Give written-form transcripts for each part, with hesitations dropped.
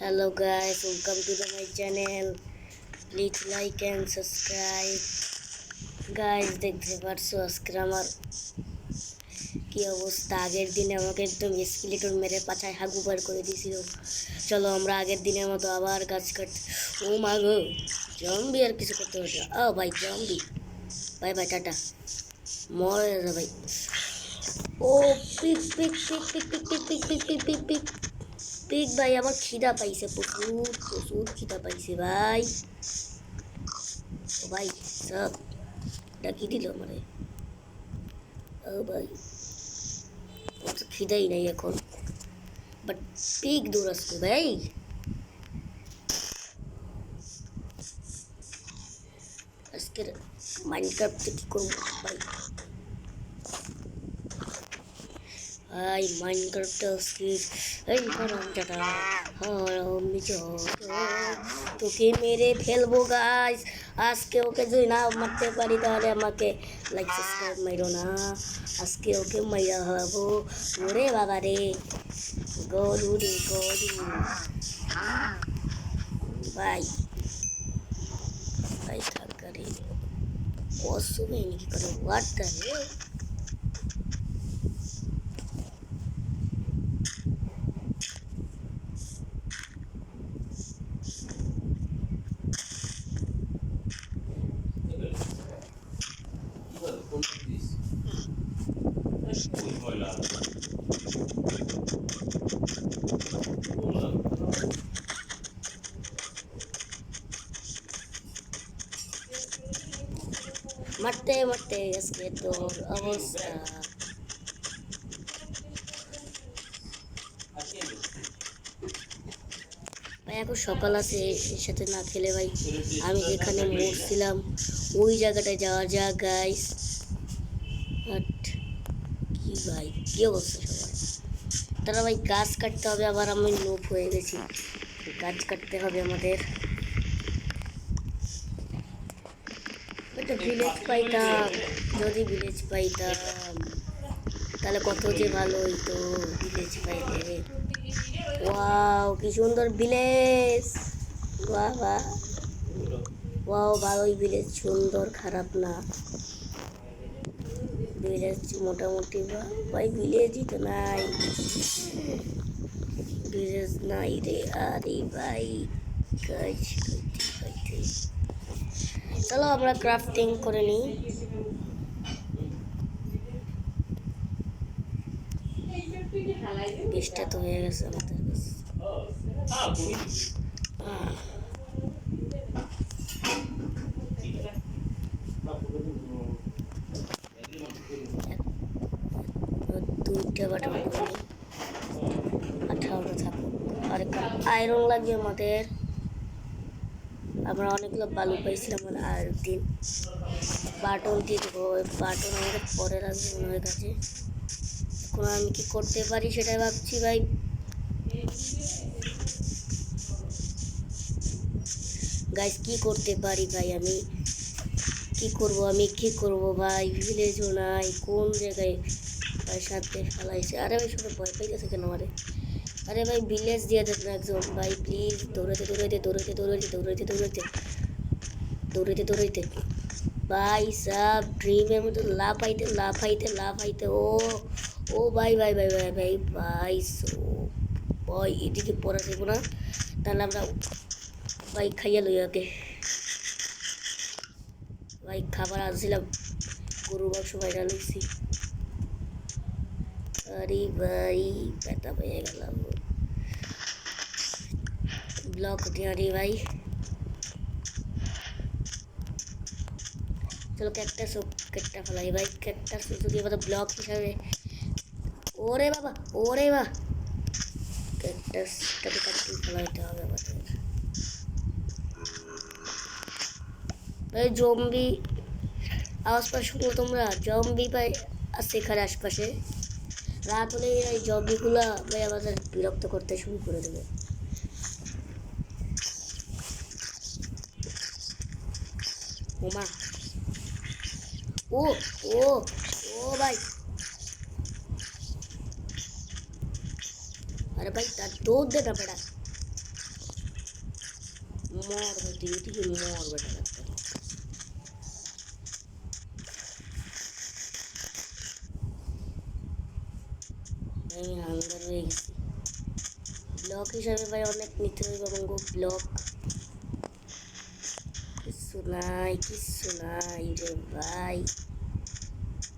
Hello guys, welcome to my channel. Please like and subscribe. Guys, দেখতে পারছো আজকে আমার কি অবস্থা। আগের দিনে আমাকে একদম স্কেলেটন মেরে পাছায় হাগু বার করে দিয়েছিল। চলো আমরা আগের দিনের মতো আবার গাছ কাট। ও মা গো, জম্বি আর কিছু করতে পারছে। ও ভাই জম্বি, বাই বাই, টাটা, মরে যা ভাই। ও পিক পিক পিক পিক পিক পিক পিক পিক পিক পিক পিক পিক ভাই, আমার খিদা পাইছে, প্রচুর প্রচুর খিদা পাইছে ভাই। ও ভাই সব ডাকি দিল আমারে। ও ভাই, আমার তো খিদাই নাই এখন, বাট পিক দূর আসছে ভাই। আজকের মাইনক্রাফটে কি করবো ভাই? ভাই মাইনক্রাফটে আজকে এই হারামজাদা, হারামজাদা, তোকে মেরে ফেলবো গাইস আজকে। ওকে যদি না মারতে পারি তাহলে আমাকে লাইক সাবস্ক্রাইব মাইরো না। আজকে ওকে মাইরা হবো। ওরে বাবা রে, গরু রে গরু ভাই। ভাই থাকা রে, অসুবিধা নাকি করে ওয়াটটা রে। মারতে মারতে আজকে তোর অবস্থা। ভাই এখন সকাল আছে, এর সাথে না খেলে ভাই আমি যেখানে মরছিলাম ওই জায়গাটায় যাওয়া যাক গাইস। বাট কি ভাই, কি অবস্থা সবার? তারা ভাই গাছ কাটতে হবে, আবার আমি লোভ হয়ে গেছি, গাছ কাটতে হবে আমাদের। ভিলেজ পাইতাম, যদি ভিলেজ পাইতাম তাহলে কত যে ভালো হইতো ভিলেজ পাইলে। ওয়াও কি সুন্দর ভিলেজ, বাহ বাহ, ওয়াও ভালোই ভিলেজ, সুন্দর, খারাপ না ভিলেজ মোটামুটি। ভাই ভিলেজই তো নাই, ভিলেজ নাই রে। আরে ভাই কাজ করতে করতে চলো আমরা ক্রাফটিং করে নিই। বেশটা তো হয়ে গেছে আমাদের কাছে। দুইটা বাটন করে নিই, 18টা থাকুক। আর আয়রন লাগবে আমাদের। আমরা অনেকগুলো বালু পাইছিলাম আর দিন বাটন দিয়ে দেবো। বাটন আমাদের পরে রাখবো মনে হয় কাছে। এখন আমি কি করতে পারি সেটাই ভাবছি ভাই। গাইস কি করতে পারি ভাই, আমি কি করব, আমি কি করব ভাই? ভিলেজও নাই, কোন জায়গায় ভাই সাথে ফেলাইছে। আরে ভাই সবাই ভয় পাইতেছে কেন আমারে? আরে ভাই ভিলেজ দিয়ে দেখ না একজন ভাই, প্লিজ। দৌড়াইতে দৌড়াইতে দৌড়াইতে দৌড়াইতে দৌড়াইতে দৌড়াইতে দৌড়াইতে দৌড়াইতে ভাই সব ড্রিমের মতো লাফাইতে লাফাইতে লাফাইতে। ও ও ভাই ভাই ভাই ভাই ভাই ভাই ভাই এদিকে পড়া যাবো না, তাহলে আমরা ভাই খাইয়া লই ওকে। ভাই খাবার আনছিলাম, গরু মাংস বাইরা লইছি। আরে ভাই ব্যথা পেয়ে গেলাম, ব্লক দিয়ে। আরে ভাই চলো ক্যাকটাস কেটটা ফেলাই ভাই। ক্যাকটাস যদি আমাদের ব্লক হিসাবে, ওরে বাবা ওরে বাবা, ক্যাকটাসটাকে কাটতে ফেলাইতে হবে আমাদের। ভাই জম্বি আওয়াজ পাশ শুনলো তোমরা? জম্বি ভাই আছে এখানে আশপাশে। রাত হলে এই জম্বিগুলা ভাই আমাদের বিরক্ত করতে শুরু করে দেবে। ওমা, ও ও ও ভাই, আরে ভাই তার দৌড় দে না বেড়া। মর ভাই, তুই এদিকে মর বেটা ডাক্তার। আমি হাঙ্গার হয়ে গেছি। ব্লক হিসাবে ভাই অনেক নিতে হইব এবং ব্লক কিচ্ছু নাই রে ভাই।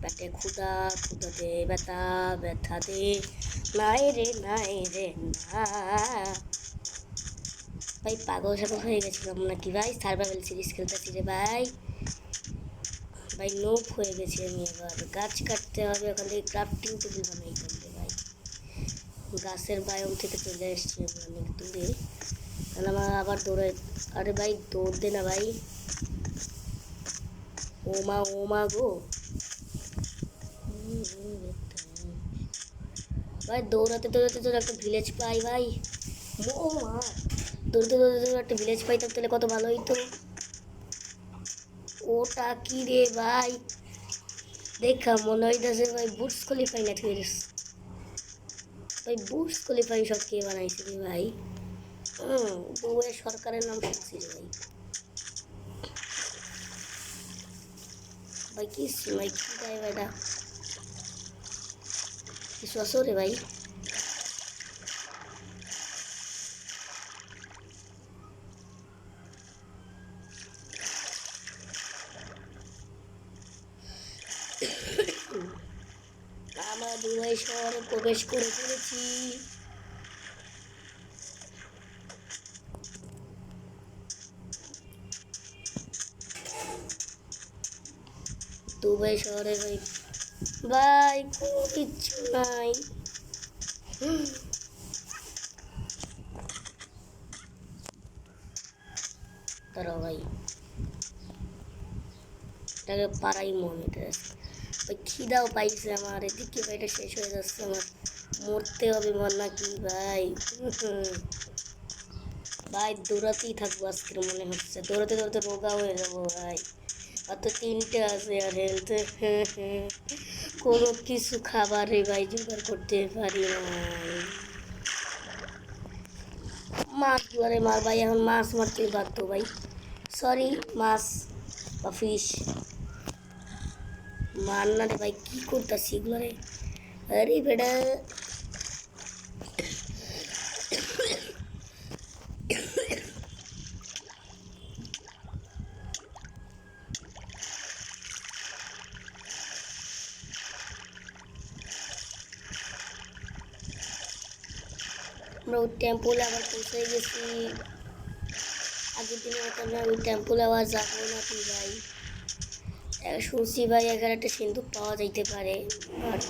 পেটে ক্ষুদা, ক্ষুদাতে ব্যথা, ব্যথাতে নাই রে না। ভাই পাগল সাগল হয়ে গেছিলাম নাকি ভাই? সার্ভাইভাল সিরিজ খেলতেছি রে ভাই। ভাই নোপ হয়ে গেছি আমি। এবার গাছ কাটতে হবে, ওখান থেকে ক্রাফটিং টেবিল বানাইতে হবে ভাই। গাছের বায়ম থেকে চলে এসছি আমি অনেক দূরে। তাহলে আমার আবার দৌড়ে, আরে ভাই দৌড় দে না ভাই। ও মা গো ভাই, দৌড়াতে দৌড়াতে তো একটা ভিলেজ পাই ভাই। ও মা, দৌড়তে দৌড়তে একটা ভিলেজ পাইতাম তাহলে কত ভালো হইতো। ওটা কি রে ভাই? দেখা মনে হইতেছে ভাই বুটস কোয়ালিফাই না ঠিক আছে ভাই। বুটস কোয়ালিফাই সব কে বানাইছে রে ভাই? দুয়ে সরকারের নাম শুনছি রে ভাই। ভাই কি ভাই কি গায়ে ভাইটা কিছু আসো রে ভাই? আমরা দুবাই শহরে প্রবেশ করে ফেলেছি। দুবাই শহরে ভাই ভাই কোনো কিচ্ছু নাই। তারা ভাই এটাকে পাড়াই মনে ভাই। খিদাও পাইছে আমার, এদিকে ভাইটা শেষ হয়ে যাচ্ছে আমার। মরতে হবে মর নাকি ভাই? ভাই দৌড়াতেই থাকবো আজকের মনে হচ্ছে। দৌড়াতে দৌড়াতে রোগা হয়ে যাবো ভাই। আর তো 3টে আছে আর হেলথ কোনো কিছু খাবারে ভাই জোগাড় করতে পারি না। মাছ ধরে মার ভাই, এখন মাছ মারতে বাধ্য ভাই। সরি মাছ বা ফিশ মার না রে ভাই। কি করতেছি এগুলো রে? আরে বেটা আমরা ওই টেম্পলে আবার পৌঁছে গেছি। আগের দিনের মতো আমরা ওই টেম্পলে আবার যাবো নাকি ভাই? শুনছি ভাই এখানে একটা সিন্ধুক পাওয়া যাইতে পারে, বাট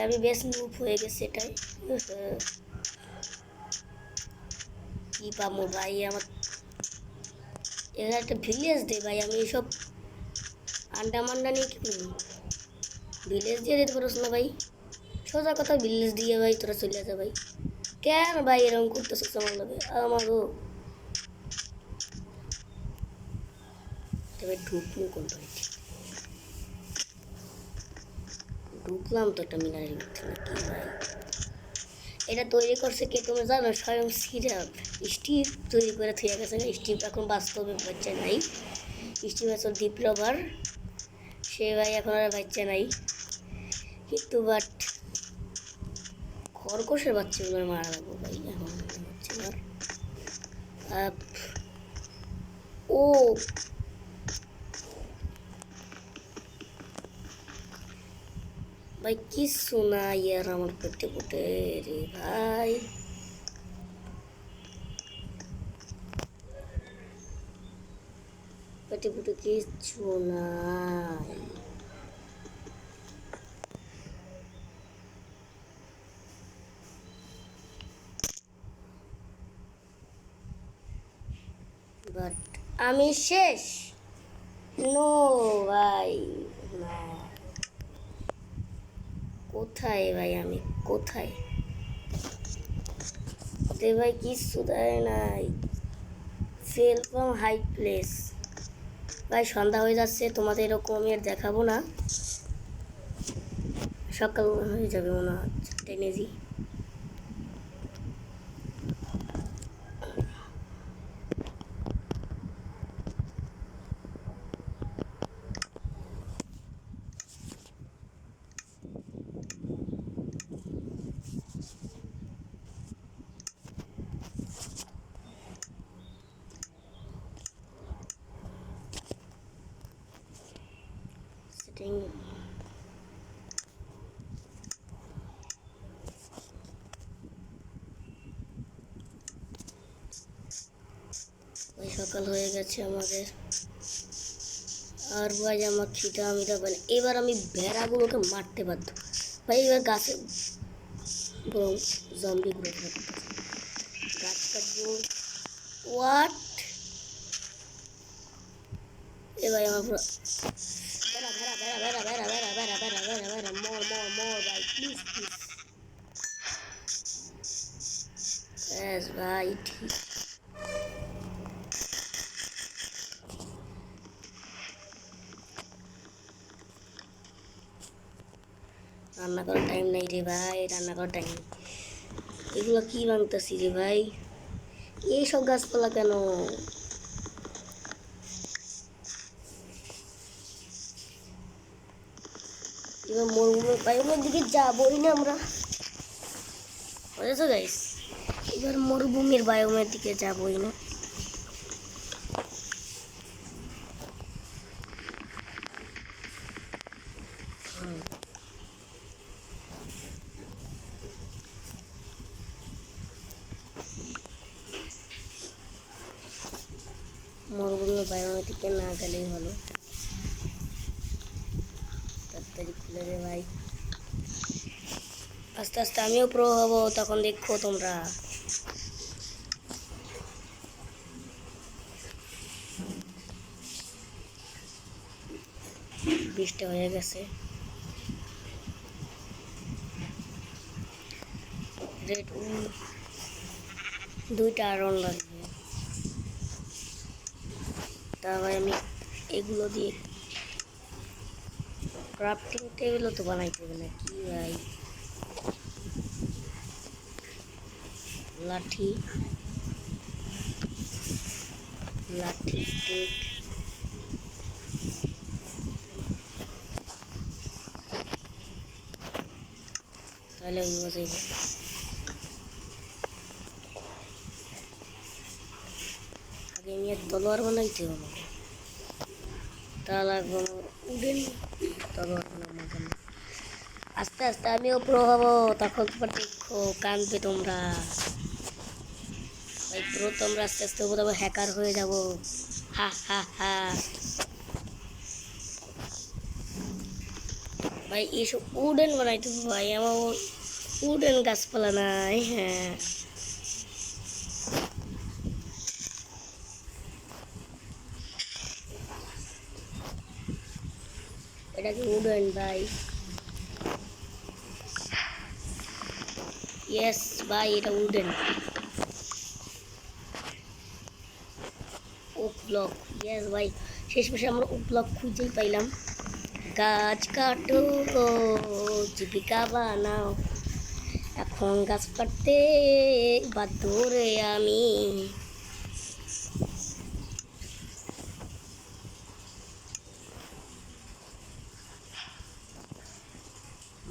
আমি বেশ নুপ হয়ে গেছে এটাই। কি পাবো ভাই আমার? এখানে একটা ভিলেজ দে ভাই। আমি এইসব আন্ডা মান্ডা নিয়ে কি করবো? ভিলেজ দিয়ে দিতে পারোস না ভাই? সোজা কথা ভিলেজ দিয়ে ভাই তোরা চলে যা ভাই। কেন ভাই এরকম করতেছিস আমার লাগে? আমারও তবে ঢুকলো কোন বাড়িতে? ঢুকলাম তো একটা মিনারের ভিতরে নাকি ভাই? এটা তৈরি করছে কে তুমি জানো? স্বয়ং সিরাপ স্টিভ তৈরি করে থুয়ে গেছে। স্টিভ এখন বাস্তবে বাচ্চা নাই। স্টিভ আসল ডিপ্লোভার, সে ভাই এখন আর বাচ্চা নাই। কিন্তু বাট খরগোশের বাচ্চাগুলো মারা লাগবো ভাই এখন হচ্ছে আমার। ও ভাই কিচ্ছু নাই আর আমার পেটে পুটে রে ভাই। পেটে পুটে কিচ্ছু নাই। বাট আমি শেষ। নো ভাই না। কোথায় ভাই আমি কোথায়? দে ভাই কিচ্ছু দেয় নাই। Fell from high place. ভাই সন্ধ্যা হয়ে যাচ্ছে, তোমাদের এরকম আমি আর দেখাবো না। সকাল হয়ে যাবে মনে হচ্ছে। টেনেজি সেটিং ওই সকাল হয়ে গেছে আমাদের। আর ভাই আমার খিদা মিদা বলে এবার আমি ভেড়াগুলোকে মারতে বাধ্য ভাই। এবার গাছে বরং জম্বি গ্রোথ গাছ কাটবো। হোয়াট এ ভাই আমার পুরো ভেড়া ভেড়া ভেড়া ভেড়া ভেড়া ভেড়া ভেড়া ভেড়া ভেড়া ভেড়া মোর মোর মোর ভাই প্লিজ প্লিজ। ব্যাস ভাই ঠিক। রান্না করার টাইম নাই রে ভাই, রান্না করার টাইম। এগুলো কি ভাঙতেছি রে ভাই, এইসব গাছপালা কেন? এবার মরুভূমির বায়ুমের দিকে যাবোই না আমরা, বুঝেছো গাইস? এবার মরুভূমির বায়োমের দিকে যাবোই না। মরুভূমির বায়োমের দিকে না গেলেই ভালো। তাড়াতাড়ি খুলে দে ভাই, আস্তে আস্তে আমিও প্রো হবো, তখন দেখো তোমরা। বৃষ্টি হয়ে গেছে। রেড দুইটা আয়রন লাগবে। তা ভাই আমি এগুলো দিয়ে ক্রাফটিং টেবিলও তো বানাইতে হবে না কি ভাই? লাঠি লাঠি টেক তাহলে ওই বসে আগে আমি তলোয়ার বানাইতে হবে, তা লাগবে উডেন তলোয়ার বানাবো। আস্তে আস্তে আমিও প্রো হবো, তখন তোমার দেখো কাঁদবে তোমরা ভাই। প্রো তোমরা আস্তে আস্তে হবো, তবে হ্যাকার হয়ে যাবো। হা হা হা ভাই এইসব উডেন বানাইতে হবে ভাই, আমার উডেন গাছপালা নাই। হ্যাঁ এটা কি উডেন ভাই? ইয়েস ভাই এটা উডেন। ওক ব্লক, ইয়েস ভাই শেষ মাসে আমরা ওক ব্লক খুঁজেই পাইলাম। গাছ কাটো জীবিকা বানাও, এখন গাছ কাটতে বাধ্য রে আমি।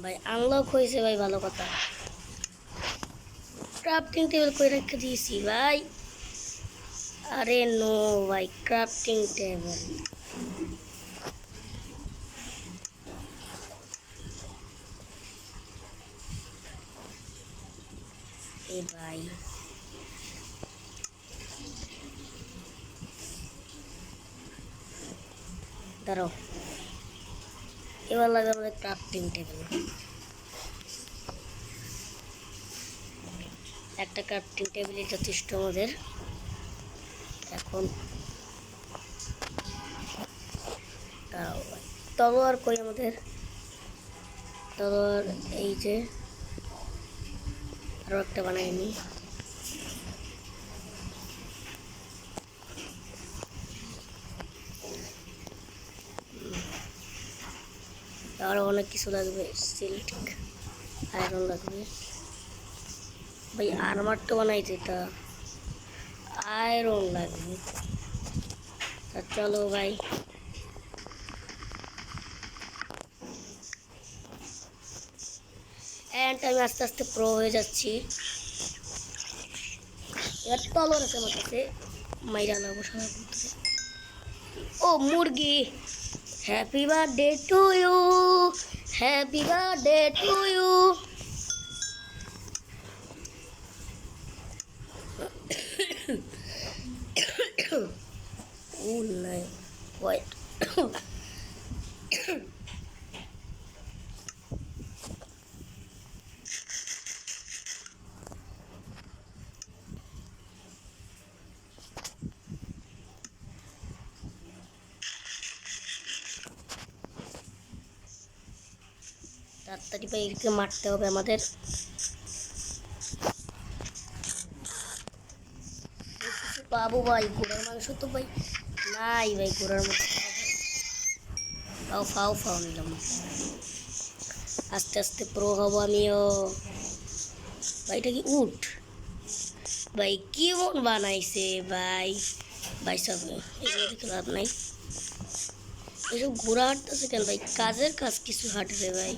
ভাই আনলক হয়েছে ভাই, ভালো কথা। ক্রাফটিং টেবিল করে রেখে দিয়েছি ভাই। আরে নো ভাই, ক্রাফটিং টেবিল এ ভাই। দাঁড়াও, এবার লাগে আমাদের ক্রাফটিং টেবিল। একটা ক্রাফটিং টেবিলই যথেষ্ট আমাদের এখন। দাঁড়াও ভাই, তলোয়ার কই আমাদের? তলোয়ার এই যে আরো একটা বানাইনি। আরো অনেক কিছু লাগবে, সিল্ক আয়রন লাগবে ভাই। আর্মার তো বানাইছে, তা আয়রন লাগবে। তা চলো ভাই, অ্যান্ড আমি আস্তে আস্তে প্রো হয়ে যাচ্ছি। এবার তলোয়ার আছে আমার কাছে, মাইরা নেবো সারা। ও মুরগি, happy birthday to you, happy birthday to you. Oh no, what? তাড়াতাড়ি ভাই একে মারতে হবে আমাদের। বাবু ভাই ঘোড়ার মাংস তো ভাই নাই ভাই, ঘোড়ার মাংস ফাও ফাও ফাও নিলাম। আস্তে আস্তে প্রো হবো আমিও ভাই। এটা কি উঠ ভাই, কি মন বানাইছে ভাই। ভাই সব এগুলো দেখে লাভ নাই, এসব ঘোড়া হাঁটতেছে কেন ভাই, কাজের কাজ কিছু হাঁটবে ভাই।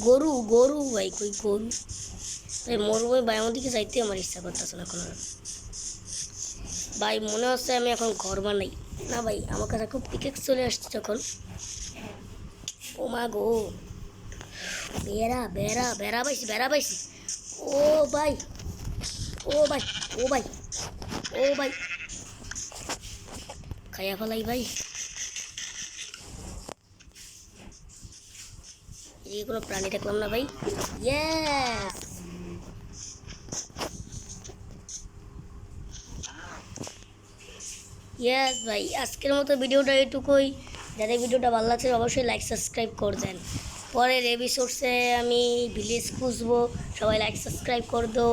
গরু গরু ভাই, কই গরু ভাই। মরুভূমি ভাই আমার দিকে যাইতে আমার ইচ্ছা করতেছে না এখন আর। ভাই মনে হচ্ছে আমি এখন ঘর বানাই না ভাই, আমার কাছে খুব পিকেক্স চলে আসছে যখন। ও মা গো, বেড়া বেড়া বেড়া পাইছি, বেড়া পাইছি। ও ভাই, ও ভাই, ও ভাই, ও ভাই, খাইয়া ফেলাই ভাই। এই কোনো প্রাণী দেখলাম না ভাই। ইয়েস, ইয়েস ভাই। আজকের মতো ভিডিওটা এটুকুই। যাদের ভিডিওটা ভালো লাগছে অবশ্যই লাইক সাবস্ক্রাইব করবেন। পরের এপিসোডসে আমি ভিলেজ খুঁজবো, সবাই লাইক সাবস্ক্রাইব করে দো।